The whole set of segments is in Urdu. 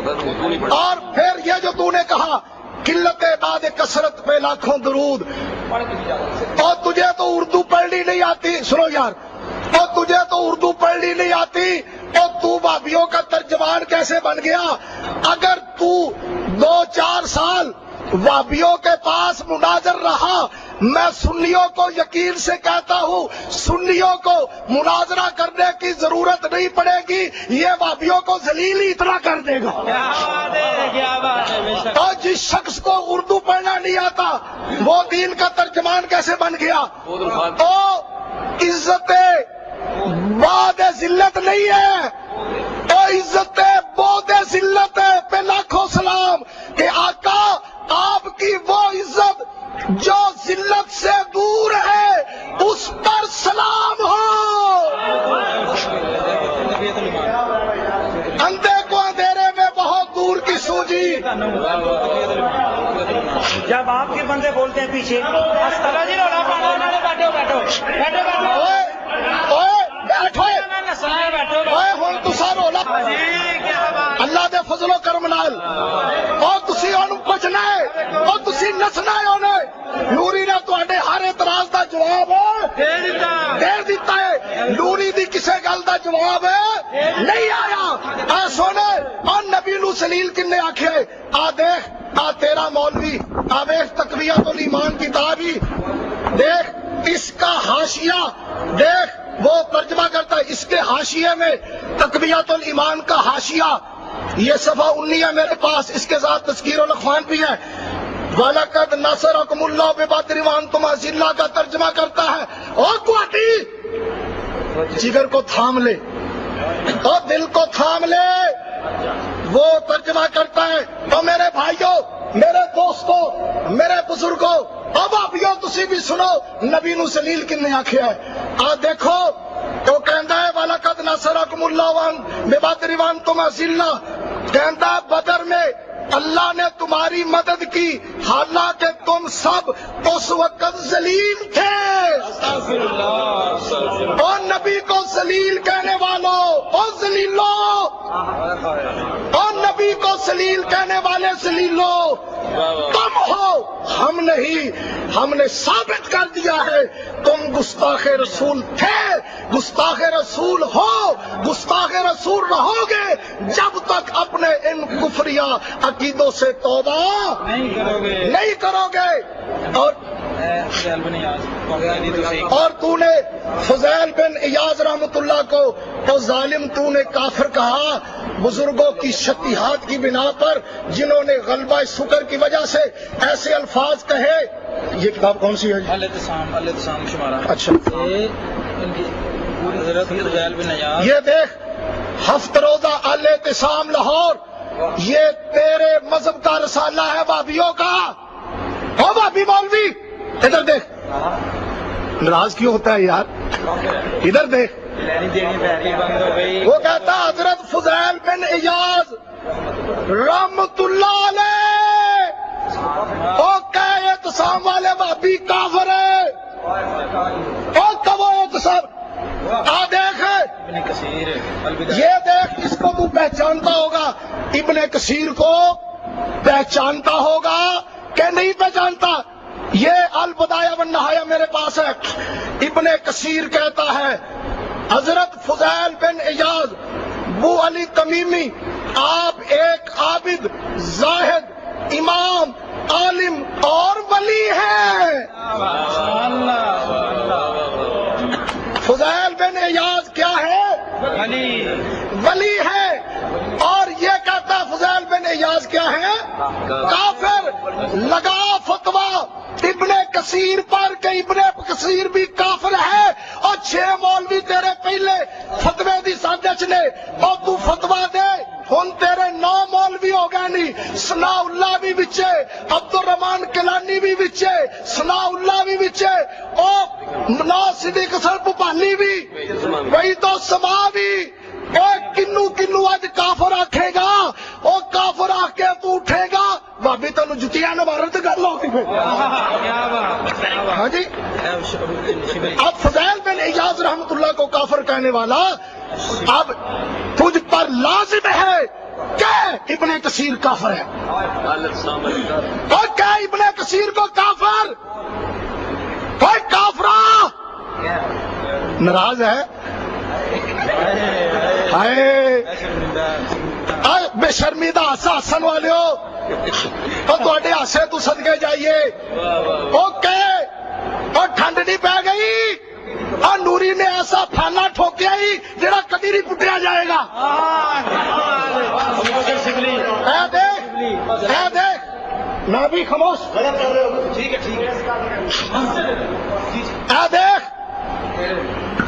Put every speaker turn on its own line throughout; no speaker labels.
اور پھر یہ جو تو نے کہا قلت بعد کثرت پہ لاکھوں درود، اور تجھے تو اردو پڑھنی نہیں آتی، سنو یار، اور تجھے تو اردو پڑھنی نہیں آتی، اور تو بھابھیوں کا ترجمان کیسے بن گیا؟ اگر تو 2-4 سال وابیوں کے پاس مناظر رہا، میں سنیوں کو یقین سے کہتا ہوں سنیوں کو مناظرہ کرنے کی ضرورت نہیں پڑے گی، یہ وابیوں کو ذلیل ہی اتنا کر دے گا۔ اور جس شخص کو اردو پڑھنا نہیں آتا وہ دین کا ترجمان کیسے بن گیا؟ تو عزت بعد ذلت نہیں ہے، تو عزت بعد ذلت ہے پہ لاکھوں سلام کہ آقا آپ کی وہ عزت جو ذلت سے دور ہے اس پر سلام ہو۔ اندھے کو اندھیرے میں بہت دور کی سوجی،
جب آپ کے بندے بولتے ہیں پیچھے
اللہ دے فضل و کرم نال اور تسی انہوں بچنا ہے اور تسی نسنا ہے انہیں۔ نوری نے تواڈے ہر اعتراض دا جواب دے دیتا ہے، نوری دی کسے گل دا جواب نہیں آیا۔ اے سونے اور نبی نو سلیل کنے آکھے؟ آ دیکھ آ تیرا مولوی، آ دیکھ تقویۃ الایمان کتاب ہی دیکھ، اس کا حاشیہ دیکھ، وہ ترجمہ کرتا ہے، اس کے حاشیے میں تقویۃ الایمان کا حاشیہ، یہ صفحہ 19 ہے میرے پاس، اس کے ساتھ تذکیر الاخوان بھی ہے۔ وَلَقَدْ نَصَرَكُمُ اللَّهُ بِبَدْرٍ وَأَنْتُمْ أَذِلَّةٌ کا ترجمہ کرتا ہے۔ اور کوٹی جگر کو تھام لے اور دل کو تھام لے، وہ ترجمہ کرتا ہے۔ تو میرے بھائیوں، میرے دوستوں، میرے بزرگوں، اب بھائیوں تسی بھی سنو نبی نو سلیل کنے آکھیا ہے۔ آ دیکھو تو کہندا ہے وَلَقَدْ نَصَرَكُمُ اللَّهُ بِبَدْرٍ وَأَنْتُمْ أَذِلَّةٌ، کہندا ہے بدر میں اللہ نے تمہاری مدد کی حالانکہ تم سب اس وقت ذلیل تھے۔ اور نبی کو ذلیل کہنے والوں اور ذلیلوں، اور نبی کو ذلیل کہنے والے ذلیلوں تم ہو، ہم نہیں، ہم نے ثابت کر دیا ہے تم گستاخ رسول تھے، گستاخ رسول ہو، گستاخ رسول رہو گے جب تک اپنے ان کفریہ عقیدوں سے توبہ نہیں کرو گے۔ اور تو نے فضیل بن ایاز رحمت اللہ کو تو ظالم تو نے کافر کہا، بزرگوں کی شتیہات کی بنا پر جنہوں نے غلبہ سکر کی وجہ سے ایسے الفاظ کہے۔ یہ کتاب کون سی ہے؟
الاعتصام شمارہ۔
اچھا یہ دیکھ ہفت روزہ الاعتصام لاہور، یہ تیرے مذہب کا رسالہ ہے وہابیوں کا۔ او وہابی مولوی ادھر دیکھ، ناراض کیوں ہوتا ہے یار؟ ادھر دیکھ، وہ کہتا حضرت فضیل بن ایاز رحمت اللہ علیہ او کہ اعتصام والے وہابی کافر ہے، اور کب اعتصام آ دیکھ، یہ دیکھ، اس کو تو پہچانتا ہوگا، ابن کثیر کو پہچانتا ہوگا کہ نہیں پہچانتا؟ یہ البدایہ والنہایہ میرے پاس ہے۔ ابن کثیر کہتا ہے حضرت فضیل بن ایاز بو علی تمیمی آپ ایک عابد، زاہد، امام، عالم اور ولی ہیں۔ فضیل بن ایاز کیا ہے؟ ولی ہے۔ اور یہ کہتا ہے فضیل بن ایاز کیا ہے؟ کافر۔ لگا فتویٰ ابن کثیر پر کہ ابن کثیر بھی کافر ہے، اور 6 مولوی تیرے پہلے فتوے دی سازش نے، اور تو فتویٰ دے ہن تیرے 9 مولوی ہو گئے نہیں، ثناء اللہ بھی بچے، عبد الرحمان کلانی بھی بچے، ثناء اللہ بھی بچے، اور ناز صدیق حسن بھوپالی بھی، وہی تو سما بھی، کنو کنو اج کافر آکھے گا، او کافر آ کے تو اٹھے گا، بھابی تینوں جتیاں نہ مارن تے گل ہوتی پھر۔ ہاں جی، اب فضیل بن ایاز رحمت اللہ کو کافر کہنے والا اب تجھ پر لازم ہے کہ ابن کثیر کافر ہے؟ اور کیا ابن کثیر کو کافر؟ کوئی کافرہ ناراض ہے؟ بے شرمیدہ ہاسا ہسن والے ہو تو ہاسے تو صدقے جائیے. اوکے اور ٹھنڈ نہیں پی گئی اور نوری نے ایسا پھانا ٹھوکیا ہی جڑا کبھی نہیں پٹیا جائے گا. اے دیکھ میں بھی خاموش. اے دیکھ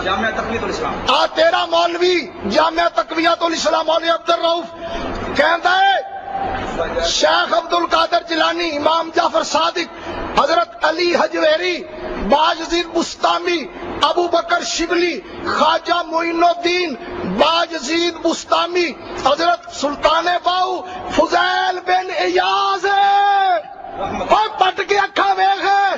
جامعہ تقویت الاسلام
تیرا مولوی جامعہ تقویت الاسلام مولوی عبد الرؤف کہتا ہے شیخ عبد القادر جیلانی، امام جعفر صادق، حضرت علی حجویری، باجزید بستامی، ابو بکر شبلی، خواجہ معین الدین باجزید بستامی، حضرت سلطان باؤ فضیل بن ایاز اور پٹ کے اکھا ویخ ہے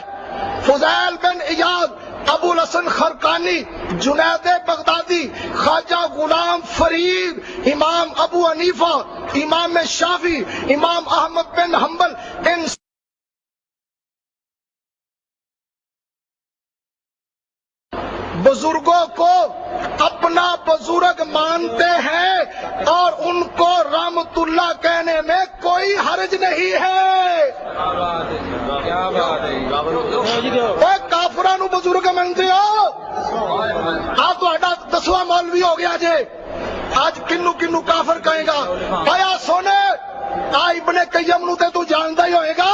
فضیل بن ایاز، ابو الحسن خرقانی، جنید بغدادی، خواجہ غلام فرید، امام ابو حنیفہ، امام شافعی، امام احمد بن حنبل، ان بزرگوں کو اپنا بزرگ مانتے ہیں اور ان کو رحمت اللہ کہنے میں کوئی حرج نہیں ہے. کافراں نو بزرگ منتے ہو؟ تہاڈا 10واں مولوی ہو گیا جے. آج کنو کنو کافر کہے گا؟ بھایا سونے ابن قیم نو تے تو جاندا ہی ہوئے گا.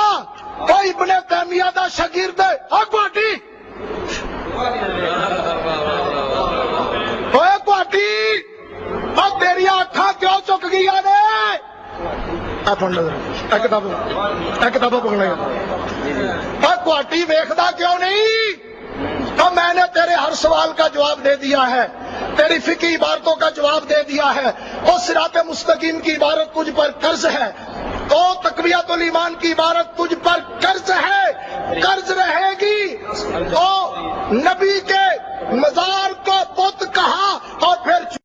کوئی ابن تیمیہ دا شاگرد ہے گواٹی تیری اکھاں کیوں چک گیا نے؟ کتابوں پکڑے گواٹی ویکھدا کیوں نہیں؟ تو میں نے تیرے ہر سوال کا جواب دے دیا ہے، تیری فقہی عبارتوں کا جواب دے دیا ہے. اور صراط مستقیم کی عبارت تجھ پر قرض ہے، تو تقویت الایمان کی عبارت تجھ پر قرض ہے، قرض رہے گی. تو نبی کے مزاح